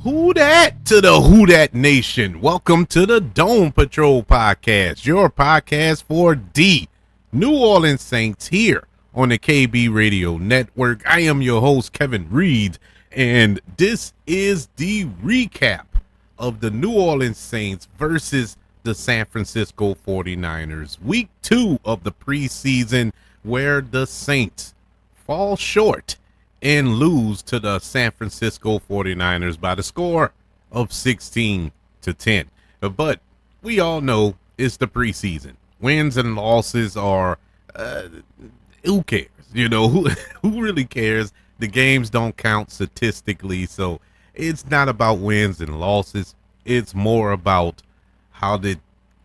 Who dat to the Who Dat Nation? Welcome to the Dome Patrol Podcast, your podcast for the New Orleans Saints here on the KB Radio Network. I am your host, Kevin Reed, and this is the recap of the New Orleans Saints versus the San Francisco 49ers. Week 2 of the preseason, where the Saints fall short and lose to the San Francisco 49ers by the score of 16-10. But we all know it's the preseason. Wins and losses are, who cares? You know, who really cares? The games don't count statistically, so it's not about wins and losses. It's more about how did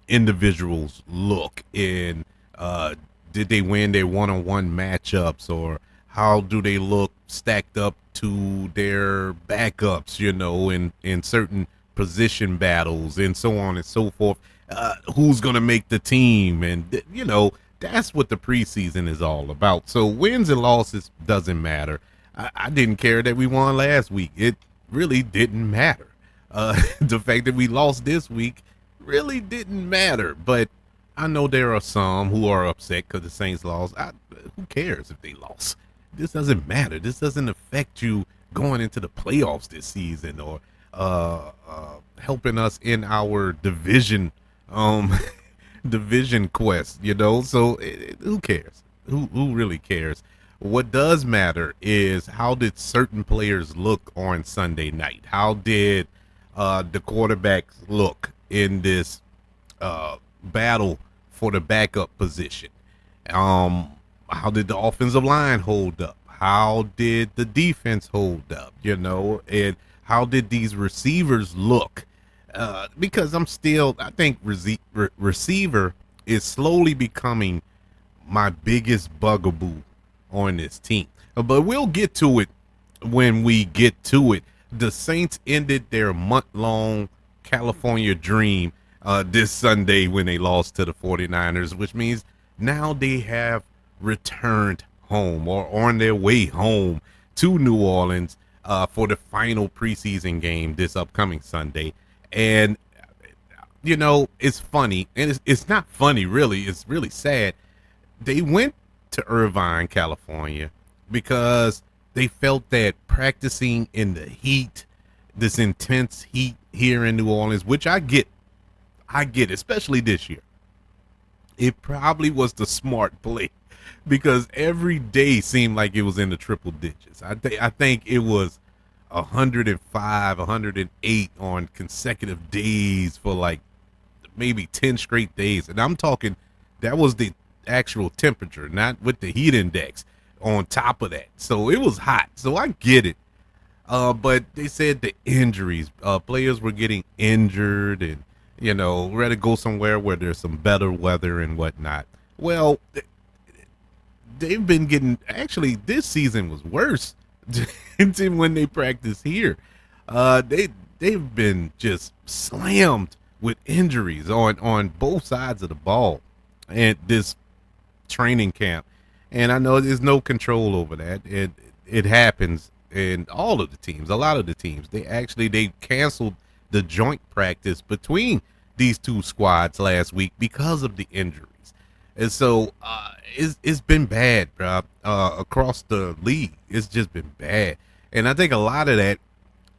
individuals look and did they win their one-on-one matchups, or how do they look stacked up to their backups, you know, in certain position battles and so on and so forth. Who's going to make the team? And, you know, that's what the preseason is all about. So wins and losses doesn't matter. I didn't care that we won last week. It really didn't matter. The fact that we lost this week really didn't matter. But I know there are some who are upset because the Saints lost. Who cares if they lost? This doesn't matter. This doesn't affect you going into the playoffs this season, or helping us in our division division quest, you know. So who cares? Who really cares? What does matter is how did certain players look on Sunday night? How did the quarterbacks look in this battle for the backup position? How did the offensive line hold up? How did the defense hold up? You know, and how did these receivers look? Because I think receiver is slowly becoming my biggest bugaboo on this team. But we'll get to it when we get to it. The Saints ended their month-long California dream this Sunday when they lost to the 49ers, which means now they have returned home, or on their way home to New Orleans for the final preseason game this upcoming Sunday. And you know, it's funny, and it's not funny really, it's really sad. They went to Irvine, California, because they felt that practicing in the heat, this intense heat here in New Orleans, which I get, especially this year, it probably was the smart play, because every day seemed like it was in the triple digits. I think it was 105, 108 on consecutive days for like maybe 10 straight days. And I'm talking, that was the actual temperature, not with the heat index on top of that. So it was hot. So I get it. But they said the injuries, players were getting injured, and, you know, rather go somewhere where there's some better weather and whatnot. Well, they've been getting, actually this season was worse than when they practice here. They've been just slammed with injuries on both sides of the ball at this training camp. And I know there's no control over that. It happens in all of the teams, a lot of the teams. They canceled the joint practice between these two squads last week because of the injuries. And so it's been bad, bro, across the league. It's just been bad. And I think a lot of that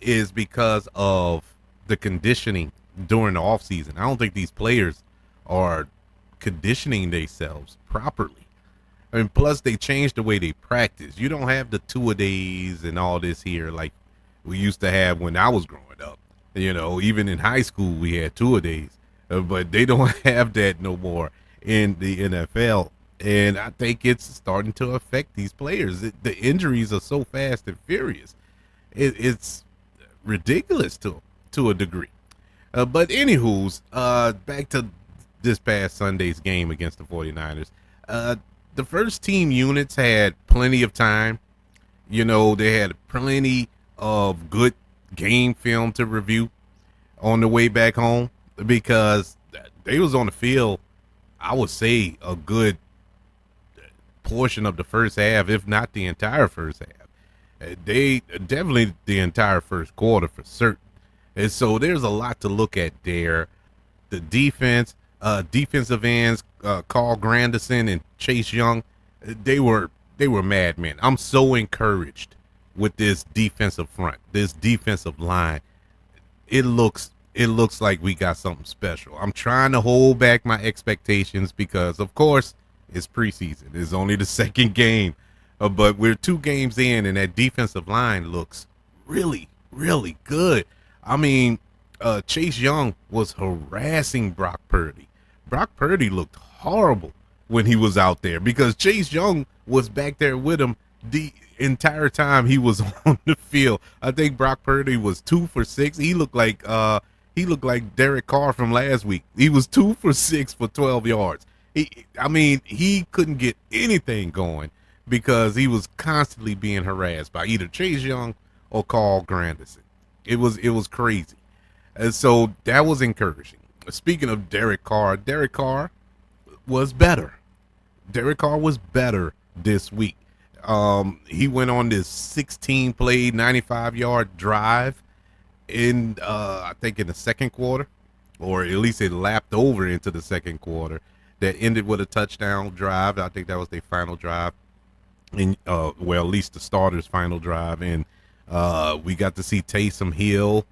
is because of the conditioning during the offseason. I don't think these players are conditioning themselves properly. I mean, plus they changed the way they practice. You don't have the two-a-days and all this here like we used to have when I was growing up. You know, even in high school we had two-a-days, but they don't have that no more in the NFL. And I think it's starting to affect these players. The injuries are so fast and furious. It's ridiculous to a degree. But anywho's, back to this past Sunday's game against the 49ers. The first team units had plenty of time. You know, they had plenty of good game film to review on the way back home, because they was on the field, I would say, a good portion of the first half, if not the entire first half. They definitely the entire first quarter for certain. And so there's a lot to look at there. The defensive ends, Carl Granderson and Chase Young, they were madmen. I'm so encouraged with this defensive front, this defensive line. It looks like we got something special. I'm trying to hold back my expectations because, of course, it's preseason. It's only the second game, but we're 2 games in, and that defensive line looks really, really good. I mean, Chase Young was harassing Brock Purdy. Brock Purdy looked horrible when he was out there because Chase Young was back there with him the entire time he was on the field. I think Brock Purdy was 2 for 6. He looked like Derek Carr from last week. He was 2 for 6 for 12 yards. He couldn't get anything going because he was constantly being harassed by either Chase Young or Carl Granderson. It was crazy. And so that was encouraging. Speaking of Derek Carr was better. Derek Carr was better this week. He went on this 16-play, 95-yard drive in I think in the second quarter, or at least it lapped over into the second quarter, that ended with a touchdown drive. I think that was their final drive, and at least the starters' final drive. And we got to see Taysom Hill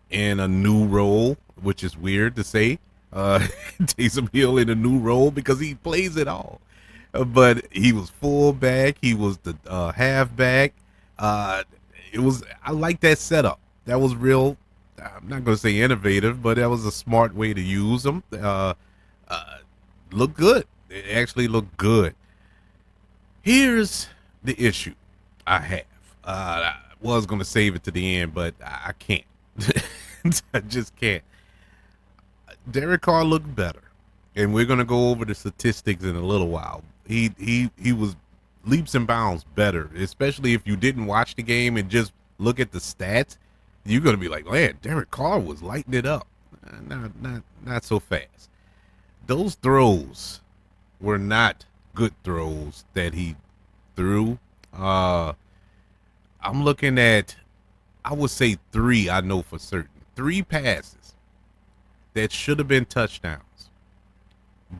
in a new role, which is weird to say. Taysom Hill in a new role because he plays it all. But he was fullback. He was the halfback. I like that setup. That was real. I'm not going to say innovative, but that was a smart way to use them. Looked good. It actually looked good. Here's the issue I have. I was going to save it to the end, but I can't. I just can't. Derek Carr looked better, and we're going to go over the statistics in a little while. He was leaps and bounds better, especially if you didn't watch the game and just look at the stats. You're going to be like, man, Derek Carr was lighting it up. Not so fast. Those throws were not good throws that he threw. I'm looking at, I would say 3, I know for certain. 3 passes that should have been touchdowns,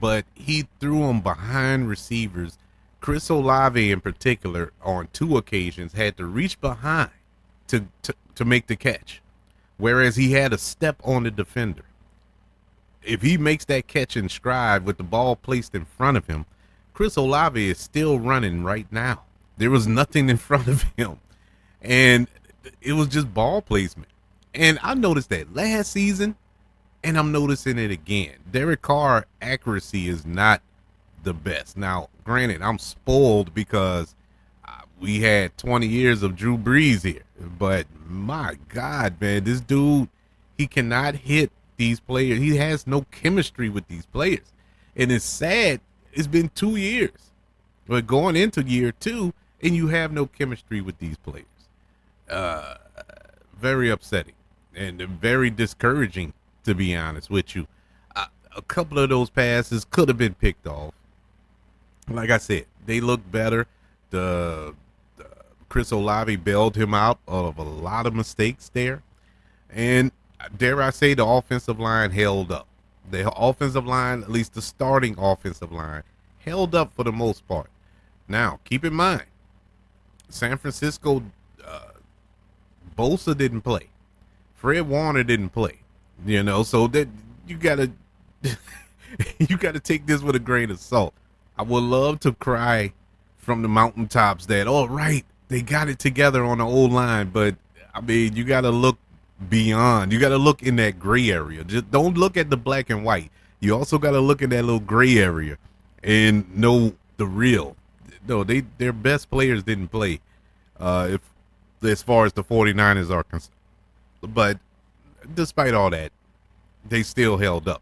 but he threw them behind receivers. Chris Olave in particular on 2 occasions had to reach behind to make the catch, whereas he had a step on the defender. If he makes that catch in stride with the ball placed in front of him, Chris Olave is still running right now. There was nothing in front of him, and it was just ball placement. And I noticed that last season, and I'm noticing it again. Derek Carr accuracy is not the best. Now, granted, I'm spoiled because we had 20 years of Drew Brees here, but my God, man, this dude, he cannot hit these players. He has no chemistry with these players, and it's sad. It's been 2 years, but going into year 2, and you have no chemistry with these players. Very upsetting and very discouraging, to be honest with you. A couple of those passes could have been picked off. Like I said, they look better. The Chris Olave bailed him out of a lot of mistakes there. And dare I say, the offensive line held up. The offensive line, at least the starting offensive line, held up for the most part. Now, keep in mind, San Francisco, Bosa didn't play. Fred Warner didn't play. So that you gotta take this with a grain of salt. I would love to cry from the mountaintops that, all right, they got it together on the old line, but I mean, you got to look beyond. You got to look in that gray area. Just don't look at the black and white. You also got to look at that little gray area and know the real. No, their best players didn't play, if as far as the 49ers are concerned. But despite all that, they still held up.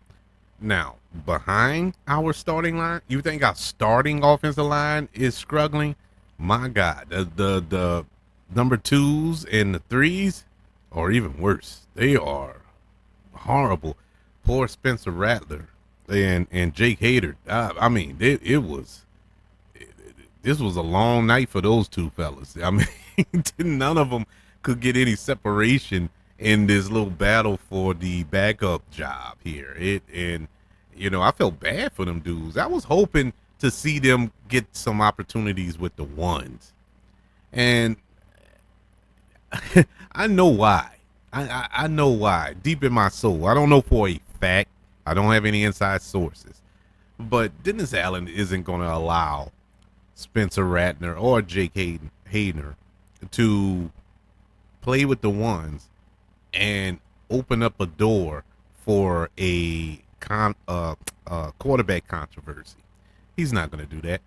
Now, behind our starting line, you think our starting offensive line is struggling? My God, the number 2s and the 3s are even worse. They are horrible. Poor Spencer Rattler and Jake Hader. This was a long night for those 2 fellas. I mean, none of them could get any separation in this little battle for the backup job here. I felt bad for them dudes. I was hoping to see them get some opportunities with the ones, and I know why. I know why. Deep in my soul, I don't know for a fact. I don't have any inside sources, but Dennis Allen isn't going to allow Spencer Rattner or Jake Hayner to play with the ones and open up a door for a quarterback controversy. He's not going to do that,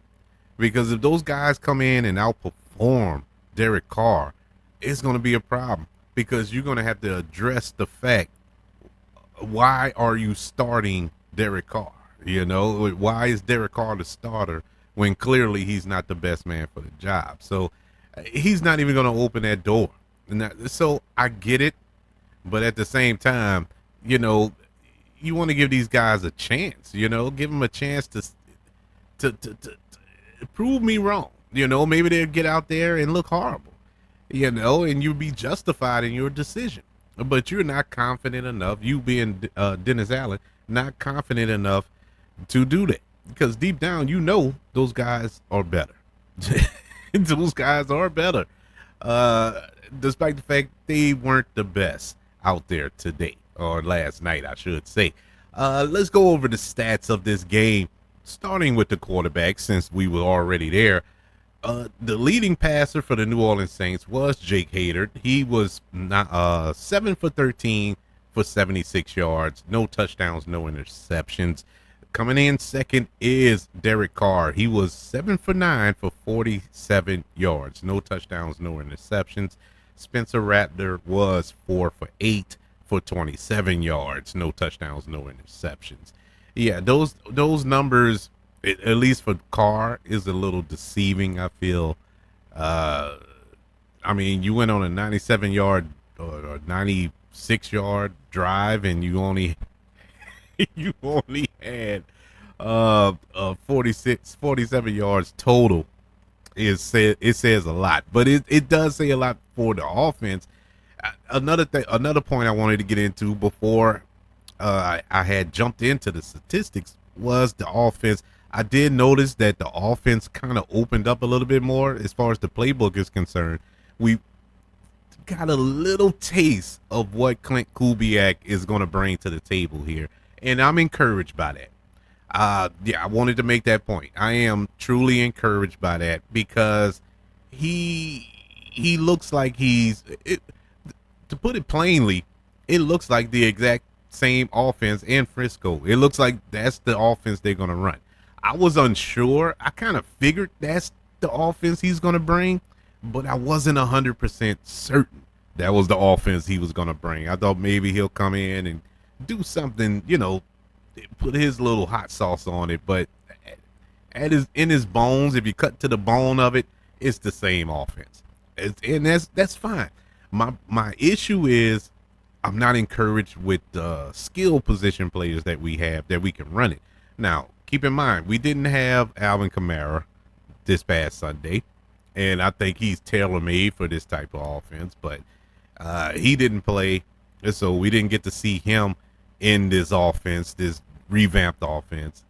because if those guys come in and outperform Derek Carr, it's going to be a problem, because you're going to have to address the fact, why are you starting Derek Carr? Why is Derek Carr the starter when clearly he's not the best man for the job? So he's not even going to open that door. So I get it, but at the same time, you want to give these guys a chance. Give them a chance to prove me wrong. Maybe they'll get out there and look horrible. And you'll be justified in your decision. But you're not confident enough, you being Dennis Allen, not confident enough to do that. Because deep down, those guys are better. Those guys are better. Despite the fact they weren't the best out there today, or last night, I should say. Let's go over the stats of this game, starting with the quarterback, since we were already there. The leading passer for the New Orleans Saints was Jake Hayter. He was 7 for 13 for 76 yards, no touchdowns, no interceptions. Coming in second is Derek Carr. He was 7 for 9 for 47 yards, no touchdowns, no interceptions. Spencer Rattler was 4 for 8 for 27 yards, no touchdowns, no interceptions. Yeah, those numbers, at least for Carr, is a little deceiving, I feel. You went on a 97-yard or 96-yard drive, and you only had 47 yards total. It says a lot, but it does say a lot for the offense. Another point I wanted to get into before I had jumped into the statistics was the offense. I did notice that the offense kind of opened up a little bit more as far as the playbook is concerned. We got a little taste of what Clint Kubiak is going to bring to the table here, and I'm encouraged by that. I wanted to make that point. I am truly encouraged by that, because he looks like to put it plainly, it looks like the exact same offense in Frisco. It looks like that's the offense they're going to run. I was unsure. I kind of figured that's the offense he's going to bring, but I wasn't 100% certain that was the offense he was going to bring. I thought maybe he'll come in and do something, put his little hot sauce on it, but in his bones, if you cut to the bone of it, it's the same offense. And that's fine. My issue is, I'm not encouraged with the skill position players that we have that we can run it. Now, keep in mind, we didn't have Alvin Kamara this past Sunday, and I think he's tailor-made for this type of offense, but he didn't play, so we didn't get to see him in this offense, this revamped offense.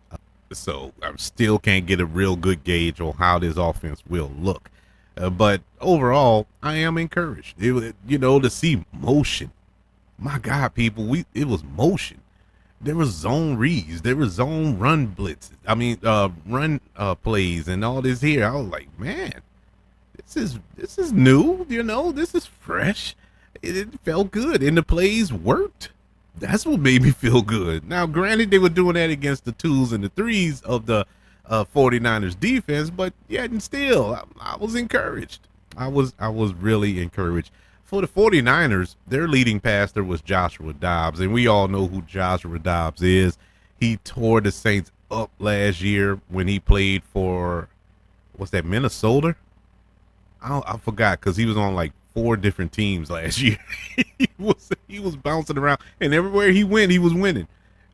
So I still can't get a real good gauge on how this offense will look. But overall, I am encouraged. To see motion. My God, people, it was motion. There was zone reads. There was zone run blitzes. Run plays and all this here. I was like, man, this is new. This is fresh. It felt good, and the plays worked. That's what made me feel good. Now, granted, they were doing that against the 2s and the 3s of the 49ers defense, but yet and still, I was encouraged. I was really encouraged. For the 49ers, their leading passer was Joshua Dobbs, and we all know who Joshua Dobbs is. He tore the Saints up last year when he played for, what's that, Minnesota? I forgot, because he was on like 4 different teams last year. he was bouncing around, and everywhere he went, he was winning.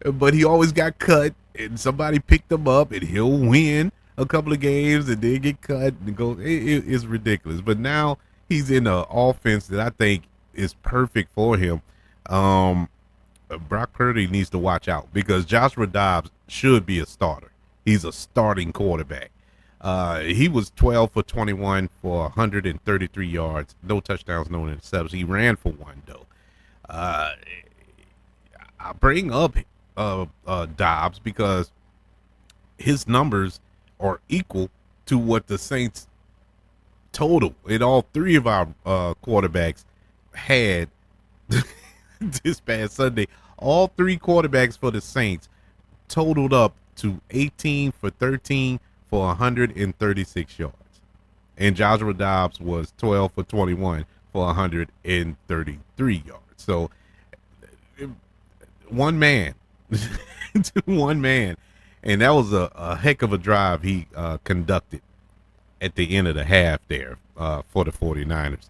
But he always got cut, and somebody picked him up, and he'll win a couple of games and then get cut and go. It's ridiculous. But now he's in an offense that I think is perfect for him. Um, Brock Purdy needs to watch out because Joshua Dobbs should be a starter. He's a starting quarterback. He was 12 for 21 for 133 yards, no touchdowns, no interceptions. He ran for one though. Uh, I bring up Dobbs because his numbers are equal to what the Saints total in all three of our quarterbacks had this past Sunday. All three quarterbacks for the Saints totaled up to 18 for 13 for 136 yards. And Joshua Dobbs was 12 for 21 for 133 yards. So one man, one man. And that was a heck of a drive he conducted at the end of the half there for the 49ers.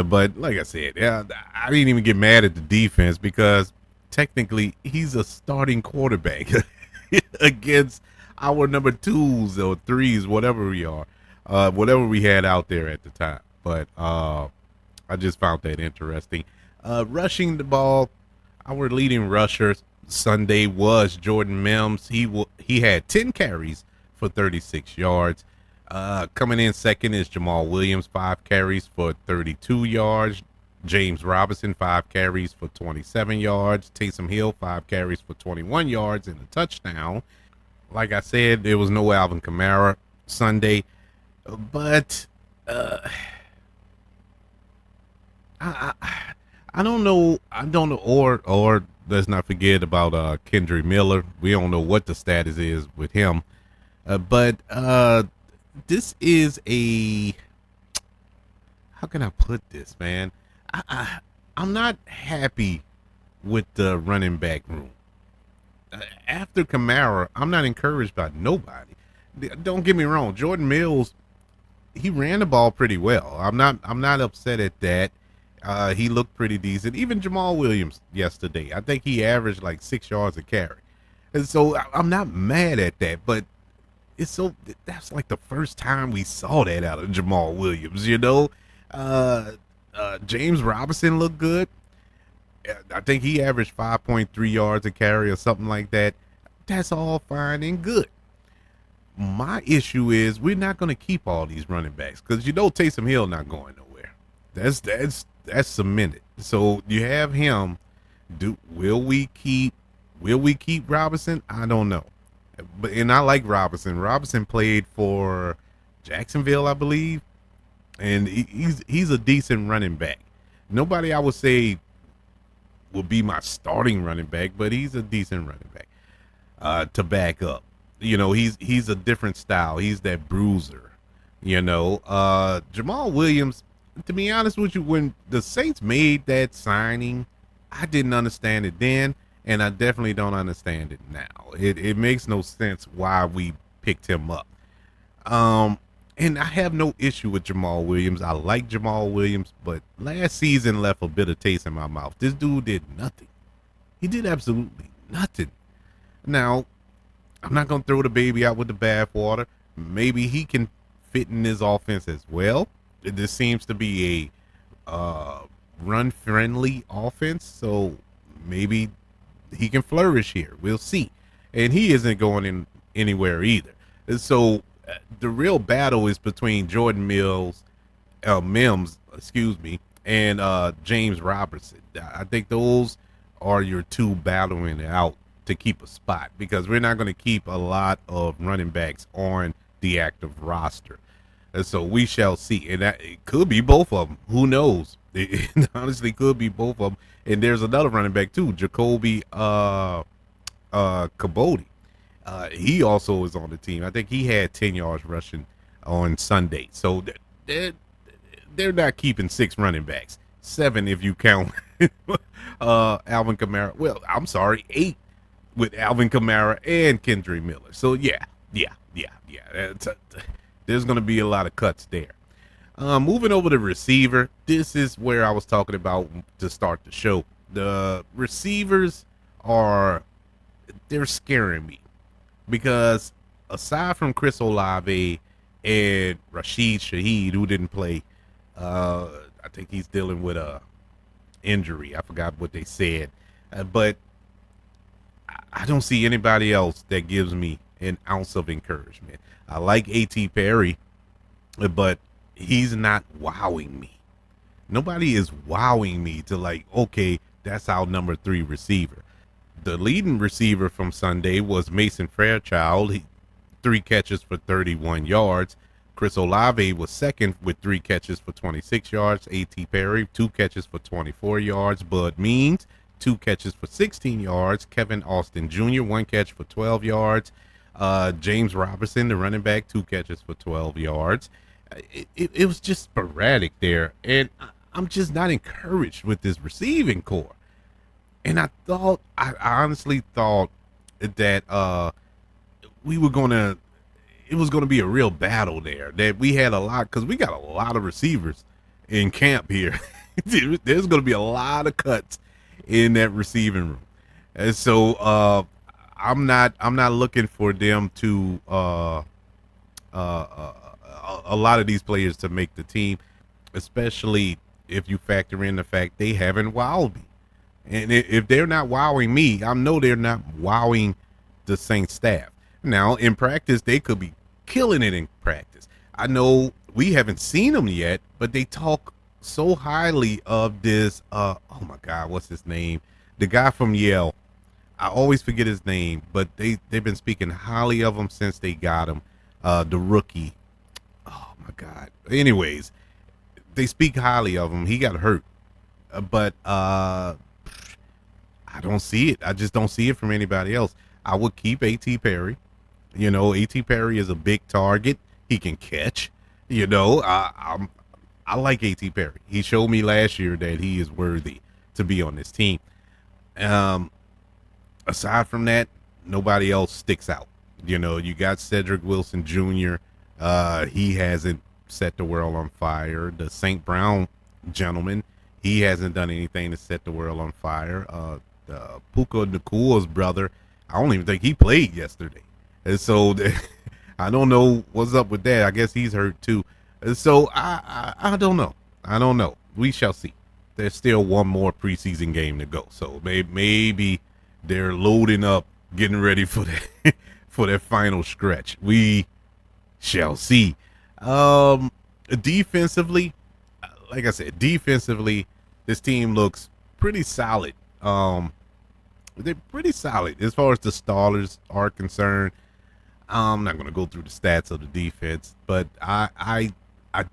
But like I said, I didn't even get mad at the defense because technically he's a starting quarterback against our number twos or threes, whatever we are, whatever we had out there at the time. But I just found that interesting. Rushing the ball, our leading rusher Sunday was Jordan Mims. He had 10 carries for 36 yards. Coming in second is Jamal Williams, 5 carries for 32 yards. James Robinson, 5 carries for 27 yards. Taysom Hill, 5 carries for 21 yards and a touchdown. Like I said, there was no Alvin Kamara Sunday, but I don't know. Or let's not forget about Kendrick Miller. We don't know what the status is with him, but this is a, how can I put this, man? I'm not happy with the running back room. After Kamara, I'm not encouraged by nobody. Don't get me wrong, Jordan Mills, he ran the ball pretty well. I'm not upset at that. He looked pretty decent. Even Jamal Williams yesterday, I think he averaged like 6 yards a carry. And so I'm not mad at that, but that's like the first time we saw that out of Jamal Williams, you know. James Robinson looked good. I think he averaged 5.3 yards a carry or something like that. That's all fine and good. My issue is we're not going to keep all these running backs because you know Taysom Hill not going nowhere. That's cemented. So you have him. Will we keep Robinson? I don't know. And I like Robinson. Robinson played for Jacksonville, I believe, and he's a decent running back. Nobody I would say will be my starting running back, but he's a decent running back to back up. You know, he's a different style. He's that bruiser. You know, Jamal Williams. To be honest with you, when the Saints made that signing, I didn't understand it then. And I definitely don't understand it now. It makes no sense why we picked him up. And I have no issue with Jamal Williams. I like Jamal Williams, but last season left a bitter taste in my mouth. This dude did nothing. He did absolutely nothing. Now, I'm not going to throw the baby out with the bathwater. Maybe he can fit in this offense as well. This seems to be a run-friendly offense, so maybe he can flourish here. We'll see. And he isn't going in anywhere either. And so the real battle is between Jordan Mims, and James Robertson. I think those are your two battling it out to keep a spot because we're not going to keep a lot of running backs on the active roster. And so we shall see. And it could be both of them. Who knows? It honestly could be both of them. And there's another running back too, Jacoby Kabodi. He also is on the team. I think he had 10 yards rushing on Sunday. So they're not keeping 6 running backs. 7 if you count Alvin Kamara. Well, I'm sorry, 8 with Alvin Kamara and Kendrick Miller. So yeah. There's going to be a lot of cuts there. Moving over to receiver, this is where I was talking about to start the show. The receivers they're scaring me because aside from Chris Olave and Rashid Shaheed, who didn't play, I think he's dealing with a injury. I forgot what they said, but I don't see anybody else that gives me an ounce of encouragement. I like A.T. Perry, but he's not wowing me. Nobody is wowing me to like, okay, that's our number 3 receiver. The leading receiver from Sunday was Mason Fairchild. 3 catches for 31 yards. Chris Olave was second with 3 catches for 26 yards. A.T. Perry, 2 catches for 24 yards. Bud Means, 2 catches for 16 yards. Kevin Austin Jr., 1 catch for 12 yards. James Robinson, the running back, 2 catches for 12 yards. It was just sporadic there, and I'm just not encouraged with this receiving core. And I honestly thought that we were gonna, it was gonna be a real battle there. That we had a lot, because we got a lot of receivers in camp here. There's gonna be a lot of cuts in that receiving room, and so I'm not looking for them to a lot of these players to make the team, especially if you factor in the fact they haven't wowed me. And if they're not wowing me, I know they're not wowing the Saints staff. Now, in practice, they could be killing it in practice. I know we haven't seen them yet, but they talk so highly of this. Oh my God, what's his name? The guy from Yale. I always forget his name, but they've been speaking highly of him since they got him. The rookie. Oh my God. Anyways, they speak highly of him. He got hurt, but I don't see it. I just don't see it from anybody else. I would keep A.T. Perry. You know, A.T. Perry is a big target. He can catch. You know, I like A.T. Perry. He showed me last year that he is worthy to be on this team. Aside from that, nobody else sticks out. You know, you got Cedric Wilson Jr. He hasn't set the world on fire. The St. Brown gentleman, he hasn't done anything to set the world on fire. Puka Nakua's brother, I don't even think he played yesterday. And so I don't know what's up with that. I guess he's hurt too. And so I don't know. I don't know. We shall see. There's still one more preseason game to go. So maybe they're loading up, getting ready for that for that final stretch. We shall see. Defensively, like I said, this team looks pretty solid. They're pretty solid as far as the starters are concerned. I'm not going to go through the stats of the defense, but I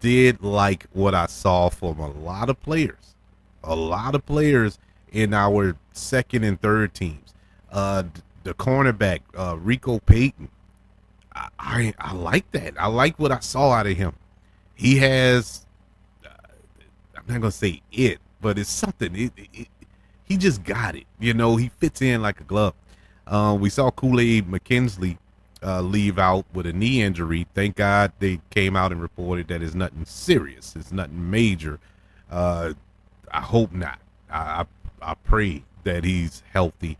did like what I saw from a lot of players in our second and third teams. The cornerback, Rico Payton, I like that. I like what I saw out of him. He has, I'm not going to say it, but it's something. He just got it. You know, he fits in like a glove. We saw Kool-Aid McKinsley leave out with a knee injury. Thank God they came out and reported that it's nothing serious. It's nothing major. I hope not. I pray that he's healthy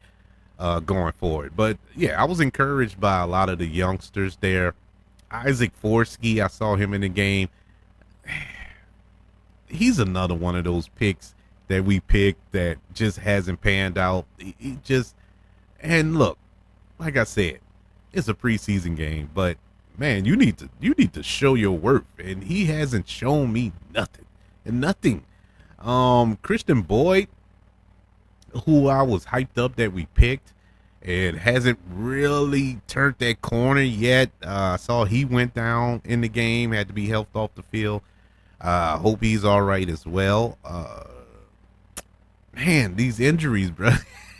going forward. But, yeah, I was encouraged by a lot of the youngsters there. Isaac Forsky, I saw him in the game. He's another one of those picks that we picked that just hasn't panned out. And look, like I said, it's a preseason game, but man, you need to show your worth, and he hasn't shown me nothing. Christian Boyd, who I was hyped up that we picked, and hasn't really turned that corner yet. I saw he went down in the game, had to be helped off the field. Hope he's all right as well. Man, these injuries, bro,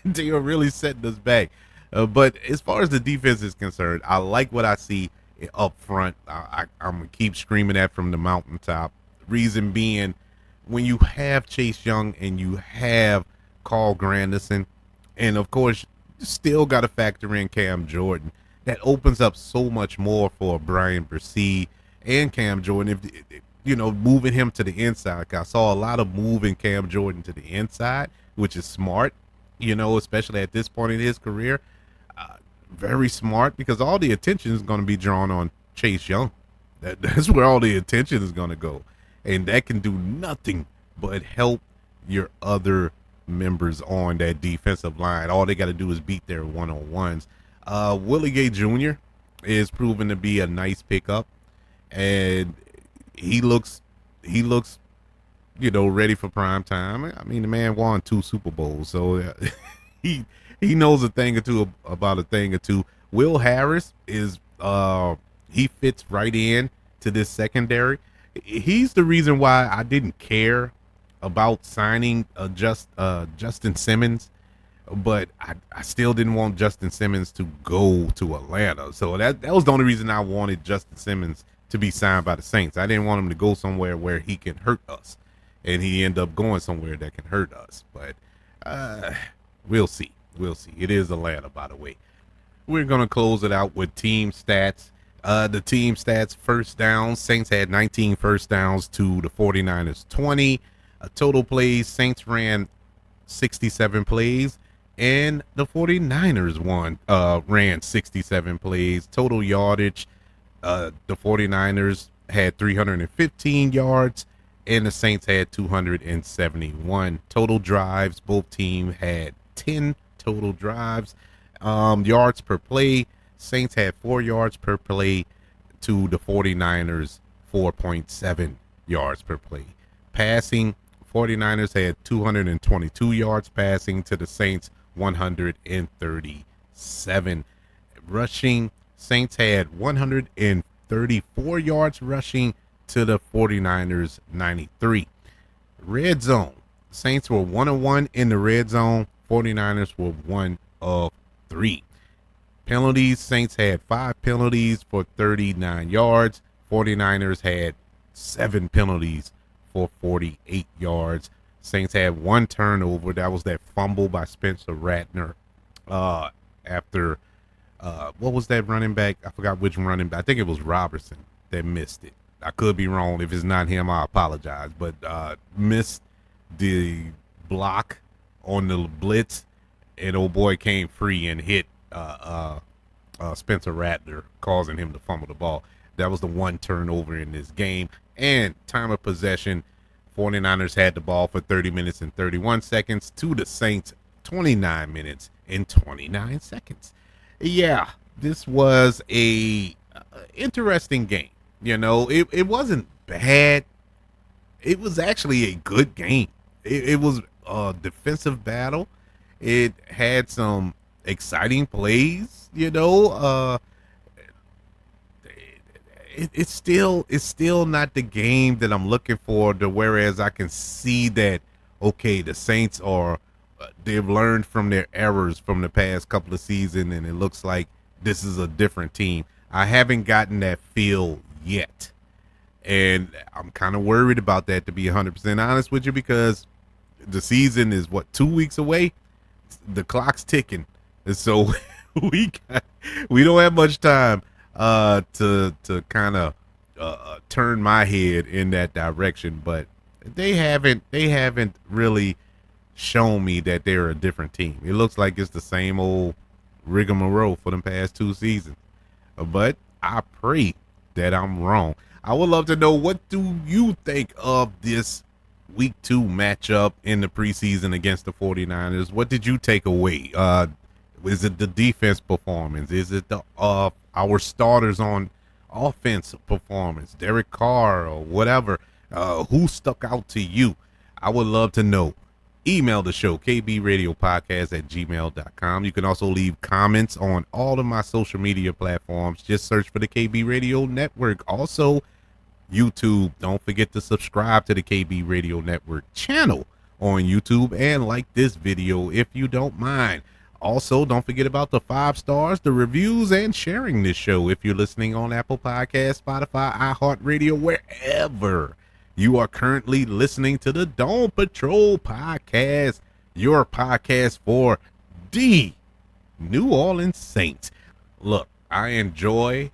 they are really setting us back. But as far as the defense is concerned, I like what I see up front. I'm going to keep screaming that from the mountaintop. Reason being, when you have Chase Young and you have Carl Granderson, and of course, you still got to factor in Cam Jordan, that opens up so much more for Brian Bresee and Cam Jordan. If you know, moving him to the inside. I saw a lot of moving Cam Jordan to the inside, which is smart, you know, especially at this point in his career. Very smart, because all the attention is going to be drawn on Chase Young. That's where all the attention is going to go. And that can do nothing but help your other members on that defensive line. All they got to do is beat their one-on-ones. Willie Gay Jr. is proven to be a nice pickup, and he looks ready for prime time. I mean, the man won 2 Super Bowls, so he he knows a thing or two about a thing or two. Will Harris is he fits right in to this secondary. He's the reason why I didn't care about signing Justin Simmons, but I still didn't want Justin Simmons to go to Atlanta. So that was the only reason I wanted Justin Simmons to be signed by the Saints. I didn't want him to go somewhere where he can hurt us, and he ended up going somewhere that can hurt us. But we'll see. We'll see. It is Atlanta, by the way. We're going to close it out with team stats. The team stats: first downs, Saints had 19 first downs to the 49ers 20. Total plays, Saints ran 67 plays, and the 49ers ran 67 plays. Total yardage, the 49ers had 315 yards, and the Saints had 271. Total drives, both teams had 10 total drives. Yards per play, Saints had 4 yards per play to the 49ers 4.7 yards per play. Passing, 49ers had 222 yards passing to the Saints 137. Rushing, Saints had 134 yards rushing to the 49ers 93. Red zone, Saints were 1-1 in the red zone. 49ers were 1 of 3. Penalties, Saints had 5 penalties for 39 yards. 49ers had 7 penalties for 48 yards. Saints had 1 turnover. That was that fumble by Spencer Rattler after what was that running back? I forgot which running back. I think it was Robertson that missed it. I could be wrong. If it's not him, I apologize. But missed the block on the blitz, and old boy came free and hit Spencer Rattler, causing him to fumble the ball. That was the 1 turnover in this game. And time of possession, 49ers had the ball for 30 minutes and 31 seconds to the Saints 29 minutes and 29 seconds. Yeah, this was a interesting game. It wasn't bad. It was actually a good game. It was a defensive battle. It had some exciting plays. It's still not the game that I'm looking for. Whereas I can see that, okay, the Saints they've learned from their errors from the past couple of seasons, and it looks like this is a different team. I haven't gotten that feel yet, and I'm kind of worried about that, to be 100% honest with you, because the season is 2 weeks away. The clock's ticking, and so we don't have much time to kind of turn my head in that direction. But they haven't really shown me that they're a different team. It looks like it's the same old rigmarole for the past 2 seasons. But I pray that I'm wrong. I would love to know, what do you think of this week 2 matchup in the preseason against the 49ers? What did you take away? Is it the defense performance? Is it the our starters on offense performance, Derek Carr or whatever? Who stuck out to you? I would love to know. Email the show, kbradiopodcast@gmail.com. You can also leave comments on all of my social media platforms. Just search for the KB Radio Network. Also, YouTube. Don't forget to subscribe to the KB Radio Network channel on YouTube and like this video if you don't mind. Also, don't forget about the 5 stars, the reviews, and sharing this show if you're listening on Apple Podcasts, Spotify, iHeartRadio, wherever you are currently listening to the Dawn Patrol podcast, your podcast for the New Orleans Saints. Look, I enjoy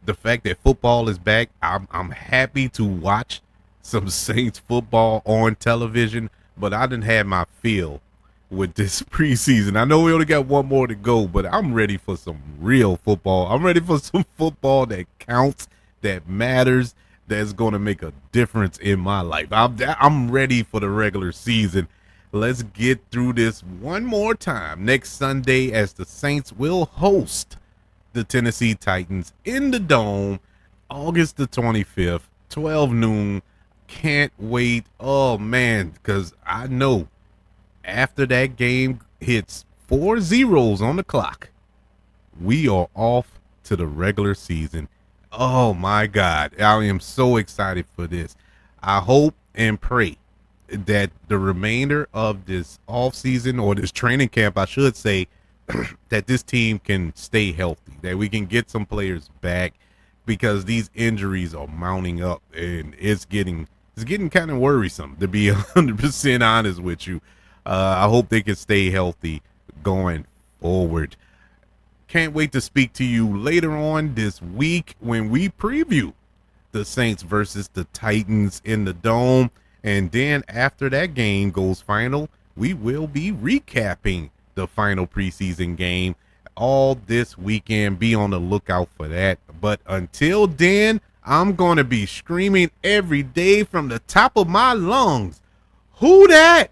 the fact that football is back. I'm happy to watch some Saints football on television, but I didn't have my fill with this preseason. I know we only got 1 more to go, but I'm ready for some real football. I'm ready for some football that counts, that matters, that's going to make a difference in my life. I'm ready for the regular season. Let's get through this one more time next Sunday as the Saints will host the Tennessee Titans in the Dome, August the 25th, 12 noon. Can't wait. Oh, man, because I know after that game hits 4 zeros on the clock, we are off to the regular season. Oh, my God. I am so excited for this. I hope and pray that the remainder of this offseason, or this training camp, I should say, that this team can stay healthy, that we can get some players back, because these injuries are mounting up and it's getting kind of worrisome, to be 100% honest with you. I hope they can stay healthy going forward. Can't wait to speak to you later on this week when we preview the Saints versus the Titans in the Dome. And then after that game goes final, we will be recapping the final preseason game all this weekend. Be on the lookout for that. But until then, I'm going to be screaming every day from the top of my lungs, "Who dat?"